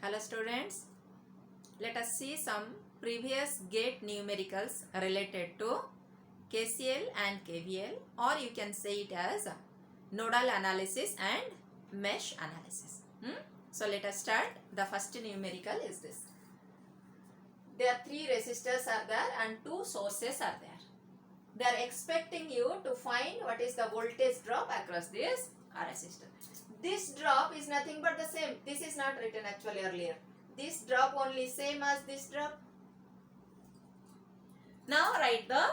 Hello students, let us see some previous gate numericals related to KCL and KVL, or you can say it as nodal analysis and mesh analysis. So let us start. The first numerical is this. There are 3 resistors are there and 2 sources are there. They are expecting you to find what is the voltage drop across this resistor. This drop is nothing but the same. This is not written actually earlier. This drop only same as this drop. Now write the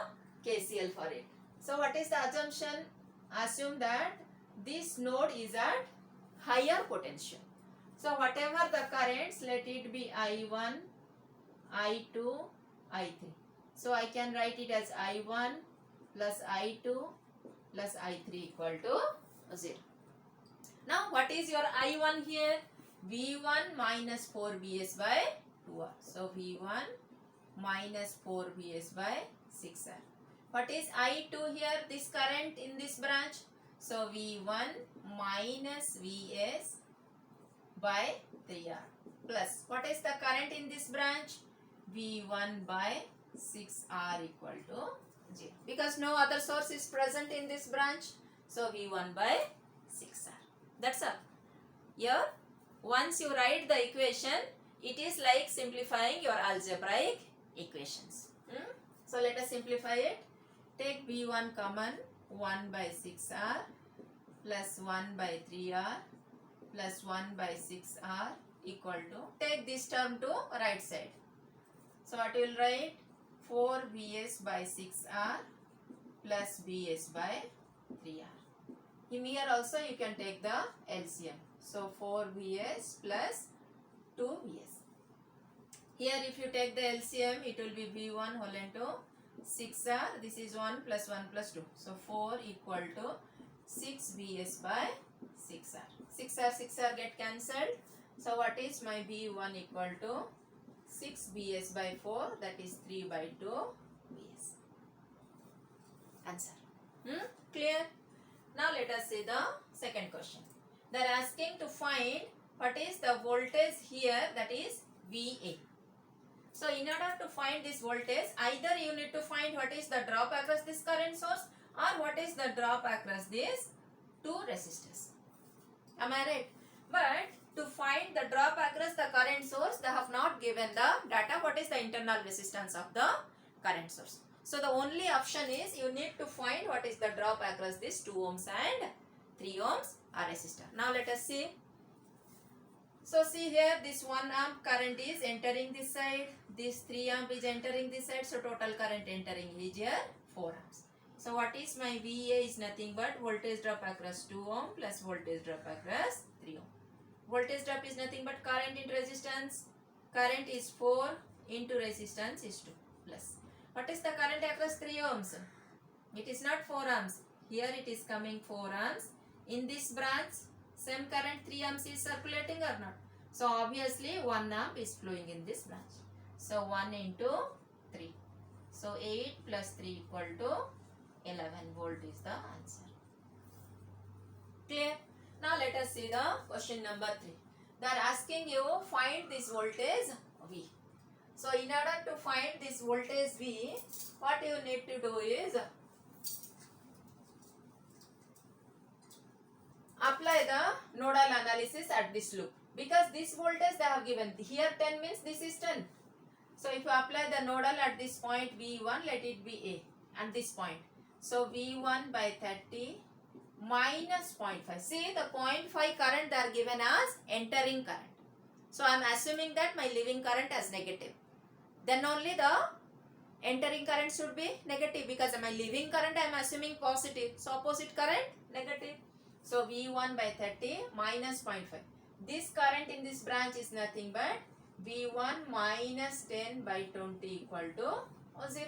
KCL for it. So what is the assumption? Assume that this node is at higher potential. So whatever the currents, let it be I1, I2, I3. So I can write it as I1 plus I2 plus I3 equal to 0. Now what is your I1 here? V1 minus 4Vs by 2R. So V1 minus 4Vs by 6R. What is I2 here? This current in this branch. So V1 minus Vs by 3R plus what is the current in this branch? V1 by 6R equal to 0. Because no other source is present in this branch. So V1 by 6R. That's all. Here, once you write the equation, it is like simplifying your algebraic equations. So let us simplify it. Take V1 common, 1 by 6R plus 1 by 3R plus 1 by 6R equal to, take this term to right side. So what you will write? 4Vs by 6R plus Vs by 3R. In here also you can take the LCM. So 4Vs plus 2Vs. Here if you take the LCM, it will be V1 whole into 6R. This is 1 plus 1 plus 2. So 4 equal to 6Vs by 6R. 6R get cancelled. So what is my V1 equal to 6Vs by 4, that is 3 by 2 Vs. Answer. Clear? Now let us see the second question. They are asking to find what is the voltage here, that is VA. So in order to find this voltage, either you need to find what is the drop across this current source or what is the drop across these 2 resistors. Am I right? But to find the drop across the current source, they have not given the data what is the internal resistance of the current source. So the only option is you need to find what is the drop across this 2 ohms and 3 ohms resistor. Now let us see. So see here, this 1 amp current is entering this side, this 3 amp is entering this side, so total current entering is here 4 amps. So what is my VA is nothing but voltage drop across 2 ohm plus voltage drop across 3 ohm. Voltage drop is nothing but current into resistance. Current is 4 into resistance is 2 plus. What is the current across 3 ohms? It is not 4 amps. Here it is coming 4 amps. In this branch, same current 3 amps is circulating or not? So obviously 1 amp is flowing in this branch. So 1 into 3. So 8 plus 3 equal to 11 volt is the answer. Clear? Now let us see the question number 3. They are asking you find this voltage V. So in order to find this voltage V, what you need to do is apply the nodal analysis at this loop. Because this voltage they have given, here 10 means this is 10. So if you apply the nodal at this point V1, let it be A and this point. So V1 by 30 minus 0.5. See the 0.5 current they are given as entering current. So I am assuming that my leaving current as negative. Then only the entering current should be negative, because my leaving current I am assuming positive. So opposite current negative. So V1 by 30 minus 0.5. This current in this branch is nothing but V1 minus 10 by 20 equal to 0.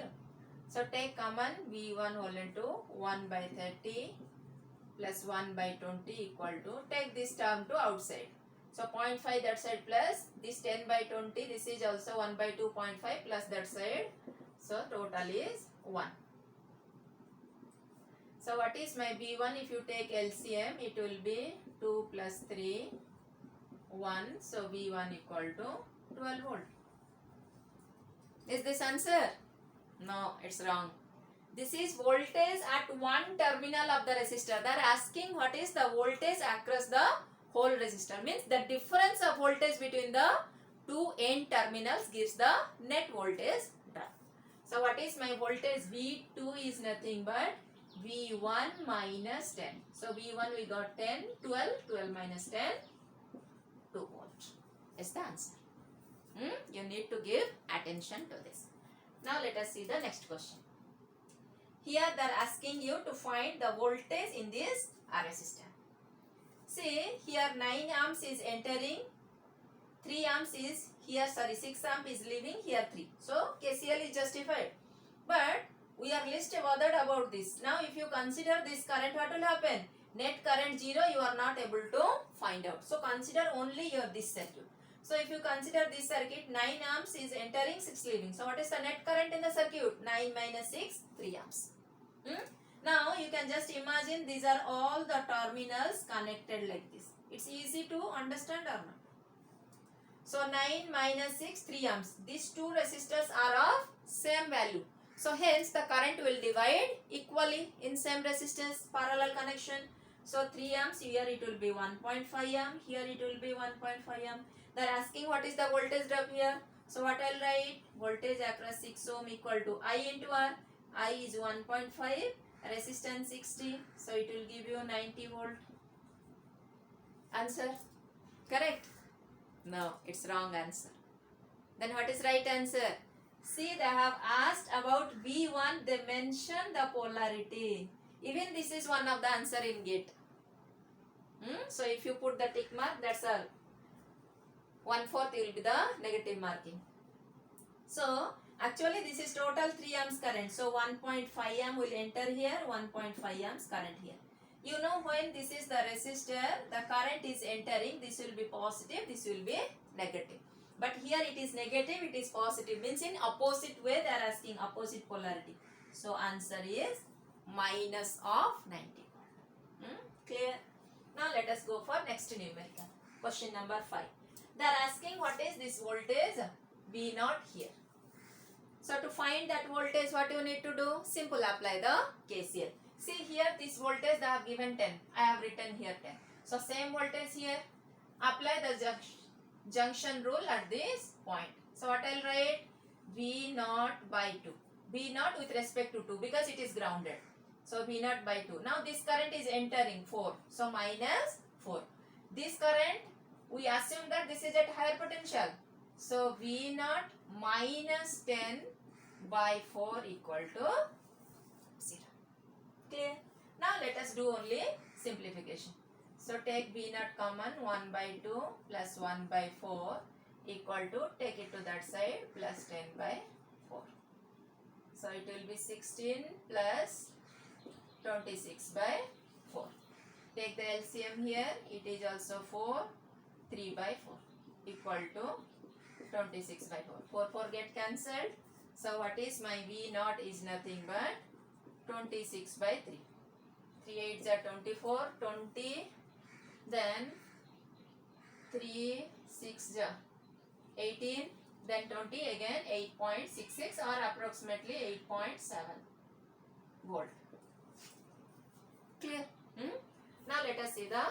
So take common V1 whole into 1 by 30 plus 1 by 20 equal to, take this term to outside. So 0.5 that side plus this 10 by 20, this is also 1 by 2.5 plus that side. So total is 1. So what is my V1? If you take LCM, it will be 2 plus 3 1. So V1 equal to 12 volt. Is this answer? No, it's wrong. This is voltage at one terminal of the resistor. They are asking what is the voltage across the whole resistor. Means the difference of voltage between the two end terminals gives the net voltage drop. So what is my voltage? V2 is nothing but V1 minus 10. So V1 we got 10, 12, 12 minus 10, 2 volt. Is the answer. You need to give attention to this. Now let us see the next question. Here they are asking you to find the voltage in this resistor. See here 9 amps is entering, 3 amps is here, 6 amp is leaving, here 3. So KCL is justified. But we are least bothered about this. Now if you consider this current, what will happen? Net current 0, you are not able to find out. So consider only your this circuit. So if you consider this circuit, 9 amps is entering, 6 leaving. So what is the net current in the circuit? 9 minus 6, 3 amps. Now you can just imagine these are all the terminals connected like this. It's easy to understand or not? So 9 minus 6, 3 amps. These two resistors are of same value. So hence the current will divide equally in same resistance, parallel connection. So 3 amps, here it will be 1.5 amp, here it will be 1.5 amp. They are asking what is the voltage drop here. So what I will write? Voltage across 6 ohm equal to I into R. I is 1.5, resistance 60. So it will give you 90 volt. Answer? Correct? No, it's wrong answer. Then what is right answer? See, they have asked about V1. They mentioned the polarity. Even this is one of the answer in GATE. So if you put the tick mark, that's all. 1/4 will be the negative marking. So actually this is total 3 amps current. So 1.5 amp will enter here, 1.5 amps current here. You know when this is the resistor, the current is entering, this will be positive, this will be negative. But here it is negative, it is positive. Means in opposite way they are asking, opposite polarity. So answer is minus of 90 volt. Clear? Now let us go for next numerical. Question number 5. They are asking what is this voltage? V0 here. So to find that voltage, what you need to do? Simple, apply the KCL. See here this voltage they have given 10. I have written here 10. So same voltage here. Apply the junction rule at this point. So what I will write? V0 by 2. V0 with respect to 2 because it is grounded. So V0 by 2. Now this current is entering 4. So minus 4. This current, we assume that this is at higher potential. So V0 minus 10 by 4 equal to 0. Clear? Now let us do only simplification. So take V0 common, 1 by 2 plus 1 by 4 equal to, take it to that side, plus 10 by 4. So it will be 16 plus 26 by 4. Take the LCM here, it is also 4, 3 by 4 equal to 26 by 4. 4 get cancelled. So what is my V0 is nothing but 26 by 3. 3 8s are 24, 20, then 3 6 18, then 20 again 8.66 or approximately 8.7 volt. Clear? Now let us see the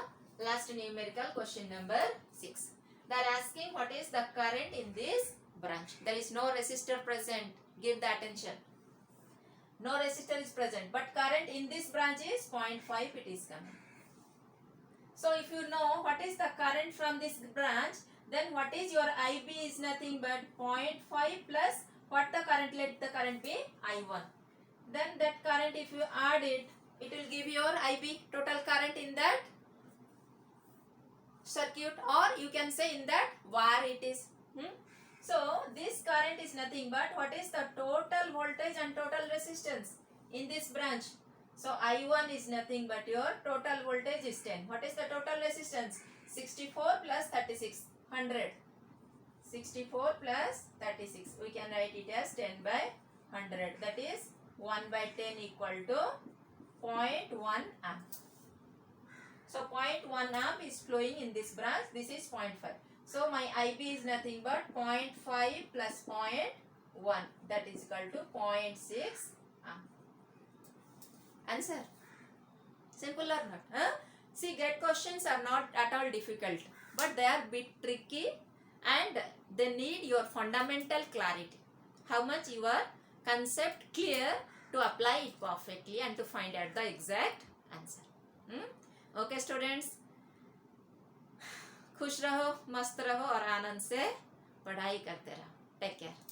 last numerical, question number 6. They are asking what is the current in this branch. There is no resistor present. Give the attention. No resistor is present, but current in this branch is 0.5, it is coming. So if you know what is the current from this branch, then what is your IB is nothing but 0.5 plus what the current, let the current be I1. Then that current if you add it, it will give your IB, total current in that circuit, or you can say in that wire it is. So this current is nothing but what is the total voltage and total resistance in this branch. So I1 is nothing but your total voltage is 10. What is the total resistance? 64 plus 36, 100. 64 plus 36. We can write it as 10 by 100. That is 1 by 10 equal to 0.1 amp. So 0.1 amp is flowing in this branch. This is 0.5. So my IB is nothing but 0.5 plus 0.1, that is equal to 0.6 amp. Answer. Simple or not? Huh? See, GET questions are not at all difficult, but they are bit tricky and they need your fundamental clarity. How much your concept clear to apply it perfectly and to find out the exact answer. Okay students, खुश रहो, मस्त रहो और आनंद से पढ़ाई करते रहो. Take care.